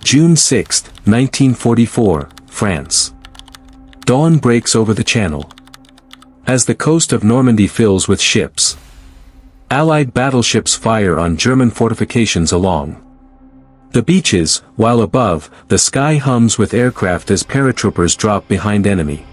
June 6, 1944, France. Dawn breaks over the Channel. As the coast of Normandy fills with ships, Allied battleships fire on German fortifications along the beaches, while above, the sky hums with aircraft as paratroopers drop behind enemy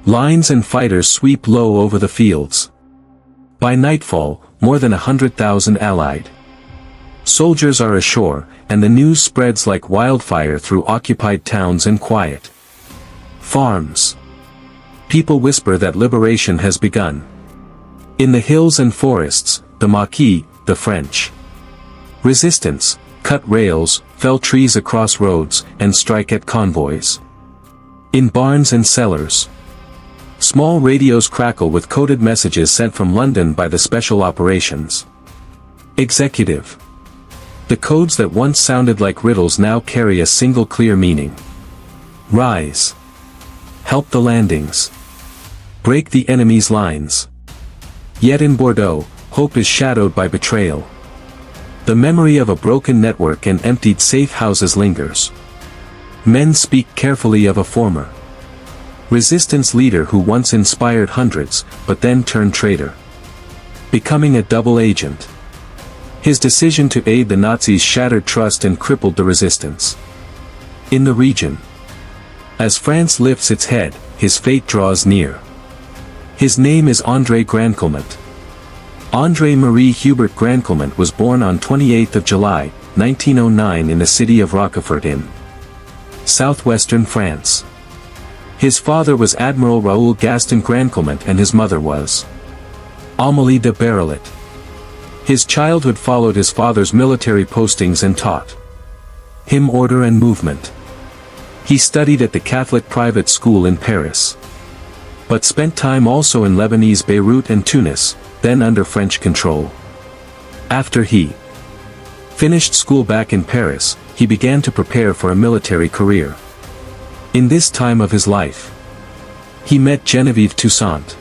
lines and fighters sweep low over the fields. By nightfall, more than 100,000 Allied soldiers are ashore, and the news spreads like wildfire through occupied towns and quiet farms. People whisper that liberation has begun. In the hills and forests, the Maquis, the French resistance, cut rails, fell trees across roads, and strike at convoys. In barns and cellars, small radios crackle with coded messages sent from London by the Special Operations Executive. The codes that once sounded like riddles now carry a single clear meaning. Rise. Help the landings. Break the enemy's lines. Yet in Bordeaux, hope is shadowed by betrayal. The memory of a broken network and emptied safe houses lingers. Men speak carefully of a former resistance leader who once inspired hundreds, but then turned traitor, becoming a double agent. His decision to aid the Nazis shattered trust and crippled the resistance in the region. As France lifts its head, his fate draws near. His name is Henri Grandclément. André-Marie Hubert Grandclément was born on 28 July, 1909 in the city of Roquefort in southwestern France. His father was Admiral Raoul Gaston Grandclément and his mother was Amélie de Bérelet. His childhood followed his father's military postings and taught him order and movement. He studied at the Catholic private school in Paris, but spent time also in Lebanese Beirut and Tunis, then under French control. After he finished school back in Paris, he began to prepare for a military career. In this time of his life, he met Geneviève Toussaint.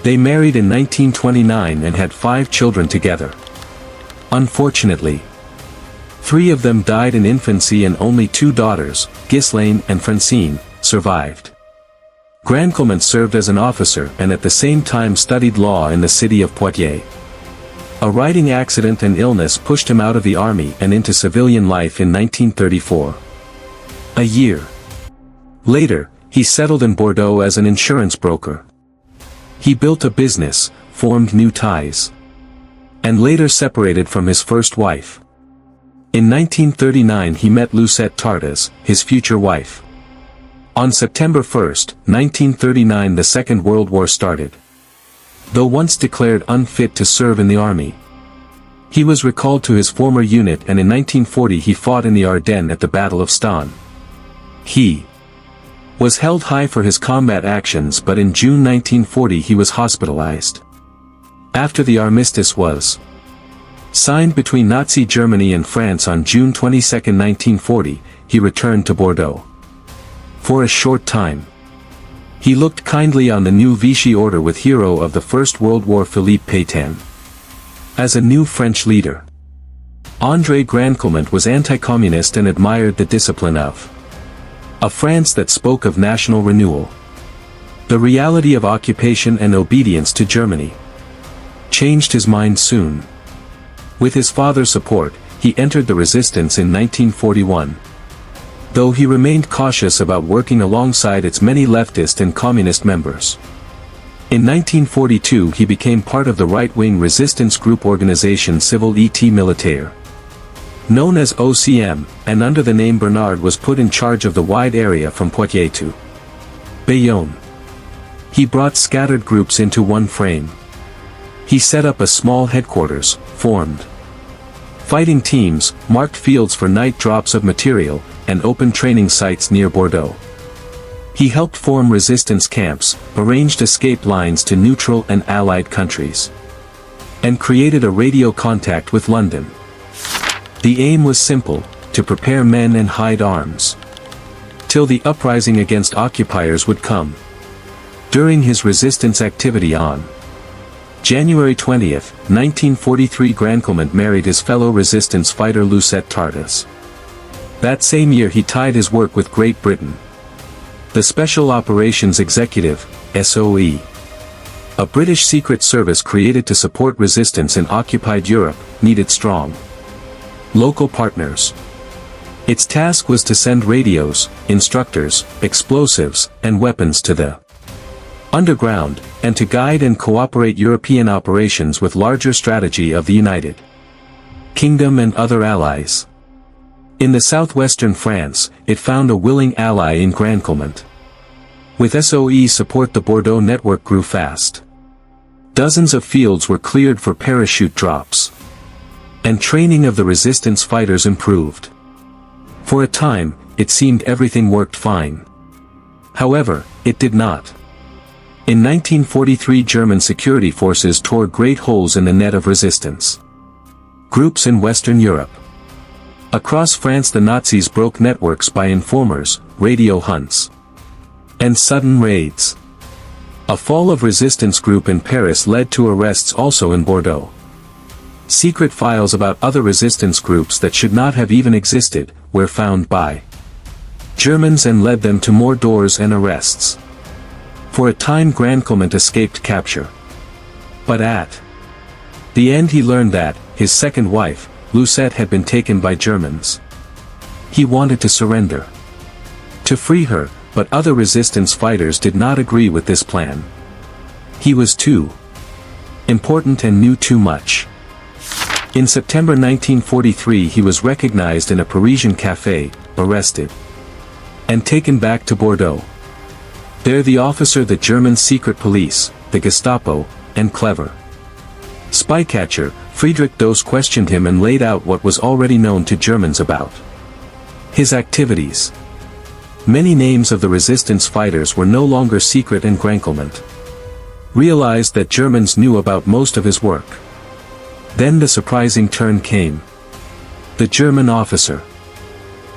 They married in 1929 and had 5 children together. Unfortunately, 3 of them died in infancy and only 2 daughters, Ghislaine and Francine, survived. Grandclément served as an officer and at the same time studied law in the city of Poitiers. A riding accident and illness pushed him out of the army and into civilian life in 1934. A year later, he settled in Bordeaux as an insurance broker. He built a business, formed new ties, and later separated from his first wife. In 1939 he met Lucette Tartas, his future wife. On September 1, 1939 the Second World War started. Though once declared unfit to serve in the army, he was recalled to his former unit and in 1940 he fought in the Ardennes at the Battle of Ston. He was held high for his combat actions, but in June 1940 he was hospitalized. After the armistice was signed between Nazi Germany and France on June 22, 1940, he returned to Bordeaux. For a short time, he looked kindly on the new Vichy order with hero of the First World War Philippe Pétain as a new French leader. André Grandclément was anti-communist and admired the discipline of a France that spoke of national renewal. The reality of occupation and obedience to Germany changed his mind soon. With his father's support, he entered the resistance in 1941. Though he remained cautious about working alongside its many leftist and communist members. In 1942 he became part of the right-wing resistance group organization Civil et Militaire, known as OCM, and under the name Bernard was put in charge of the wide area from Poitiers to Bayonne. He brought scattered groups into one frame. He set up a small headquarters, formed fighting teams, marked fields for night drops of material, and open training sites near Bordeaux. He helped form resistance camps, arranged escape lines to neutral and allied countries, and created a radio contact with London. The aim was simple, to prepare men and hide arms, till the uprising against occupiers would come. During his resistance activity on January 20, 1943 Grandclément married his fellow resistance fighter Lucette Tartas. That same year he tied his work with Great Britain. The Special Operations Executive, SOE. A British secret service created to support resistance in occupied Europe, needed strong local partners. Its task was to send radios, instructors, explosives, and weapons to the underground, and to guide and cooperate European operations with larger strategy of the United Kingdom and other allies. In the southwestern France, it found a willing ally in Grandclément. With SOE support the Bordeaux network grew fast. Dozens of fields were cleared for parachute drops. And training of the resistance fighters improved. For a time, it seemed everything worked fine. However, it did not. In 1943 German security forces tore great holes in the net of resistance groups in Western Europe. Across France the Nazis broke networks by informers, radio hunts, and sudden raids. A fall of resistance group in Paris led to arrests also in Bordeaux. Secret files about other resistance groups that should not have even existed were found by Germans and led them to more doors and arrests. For a time Grandclément escaped capture. But at the end he learned that his second wife, Lucette, had been taken by Germans. He wanted to surrender to free her, but other resistance fighters did not agree with this plan. He was too important and knew too much. In September 1943 he was recognized in a Parisian café, arrested, and taken back to Bordeaux. There the officer the German secret police, the Gestapo, and clever spycatcher, Friedrich Doss questioned him and laid out what was already known to Germans about his activities. Many names of the resistance fighters were no longer secret and Grandclément realized that Germans knew about most of his work. Then the surprising turn came. The German officer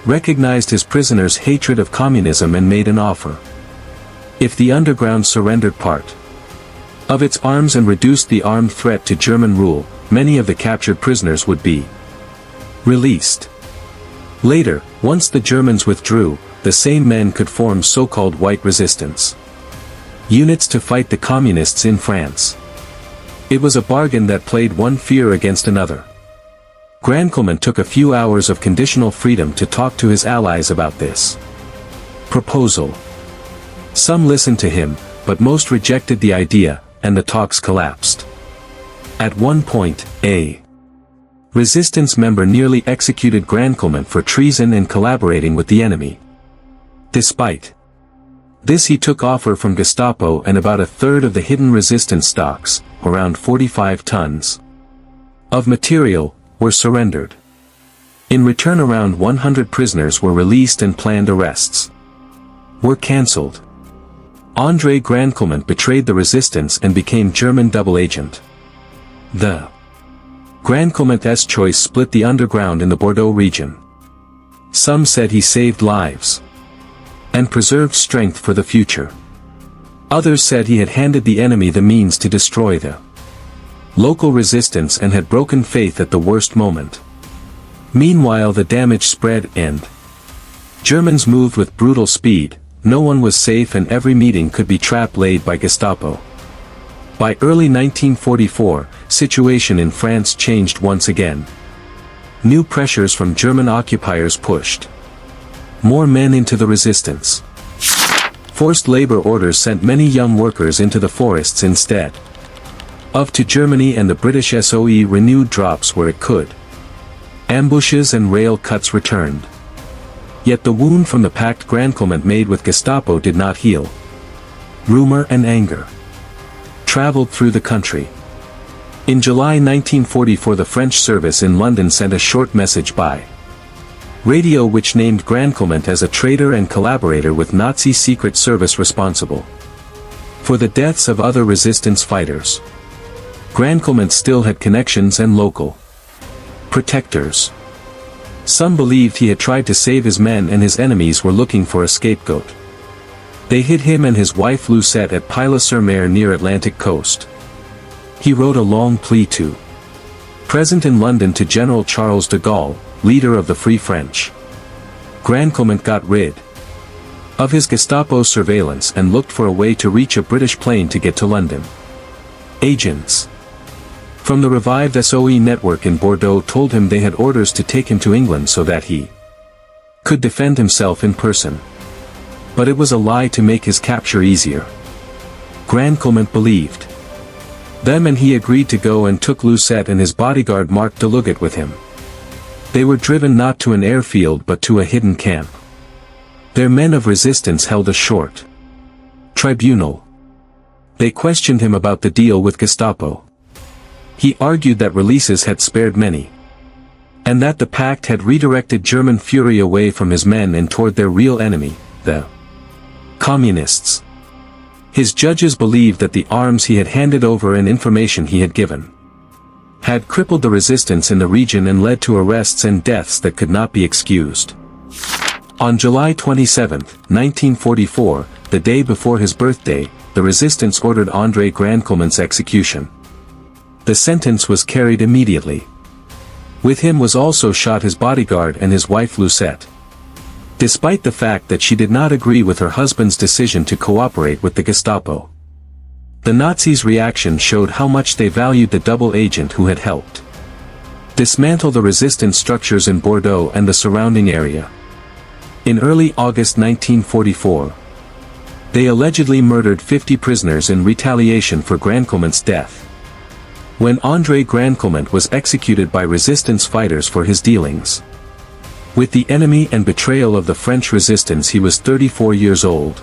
recognized his prisoner's hatred of communism and made an offer. If the underground surrendered part of its arms and reduced the armed threat to German rule, many of the captured prisoners would be released. Later, once the Germans withdrew, the same men could form so-called white resistance units to fight the communists in France. It was a bargain that played one fear against another. Grandclément took a few hours of conditional freedom to talk to his allies about this proposal. Some listened to him, but most rejected the idea, and the talks collapsed. At one point, a resistance member nearly executed Grandclément for treason and collaborating with the enemy. Despite this he took offer from Gestapo and about a third of the hidden resistance stocks, around 45 tons of material, were surrendered. In return around 100 prisoners were released and planned arrests were cancelled. Henri Grandclément betrayed the resistance and became German double agent. The Grandclément's choice split the underground in the Bordeaux region. Some said he saved lives and preserved strength for the future. Others said he had handed the enemy the means to destroy the local resistance and had broken faith at the worst moment. Meanwhile the damage spread and Germans moved with brutal speed. No one was safe and every meeting could be trap laid by Gestapo. By early 1944, situation in France changed once again. New pressures from German occupiers pushed more men into the resistance. Forced labor orders sent many young workers into the forests instead of to Germany, and the British SOE renewed drops where it could. Ambushes and rail cuts returned. Yet the wound from the pact Grandclément made with Gestapo did not heal. Rumor and anger traveled through the country. In July 1944 the French service in London sent a short message by radio which named Grandclément as a traitor and collaborator with Nazi secret service responsible for the deaths of other resistance fighters. Grandclément still had connections and local protectors. Some believed he had tried to save his men and his enemies were looking for a scapegoat. They hid him and his wife Lucette at Pyla-sur-Mer near Atlantic coast. He wrote a long plea to present in London to General Charles de Gaulle, leader of the Free French Grandclément got rid of his Gestapo surveillance and looked for a way to reach a British plane to get to London. Agents from the revived SOE network in Bordeaux told him they had orders to take him to England so that he could defend himself in person. But it was a lie to make his capture easier. Grandclément believed them and he agreed to go and took Lucette and his bodyguard Marc de Lugat with him. They were driven not to an airfield but to a hidden camp. Their men of resistance held a short tribunal. They questioned him about the deal with Gestapo. He argued that releases had spared many, and that the pact had redirected German fury away from his men and toward their real enemy, the communists. His judges believed that the arms he had handed over and information he had given had crippled the resistance in the region and led to arrests and deaths that could not be excused. On July 27, 1944, the day before his birthday, the resistance ordered Henri Grandclément's execution. The sentence was carried immediately. With him was also shot his bodyguard and his wife Lucette. Despite the fact that she did not agree with her husband's decision to cooperate with the Gestapo. The Nazis' reaction showed how much they valued the double agent who had helped dismantle the resistance structures in Bordeaux and the surrounding area. In early August 1944, they allegedly murdered 50 prisoners in retaliation for Grandclément's death. When Henri Grandclément was executed by resistance fighters for his dealings with the enemy and betrayal of the French resistance, he was 34 years old.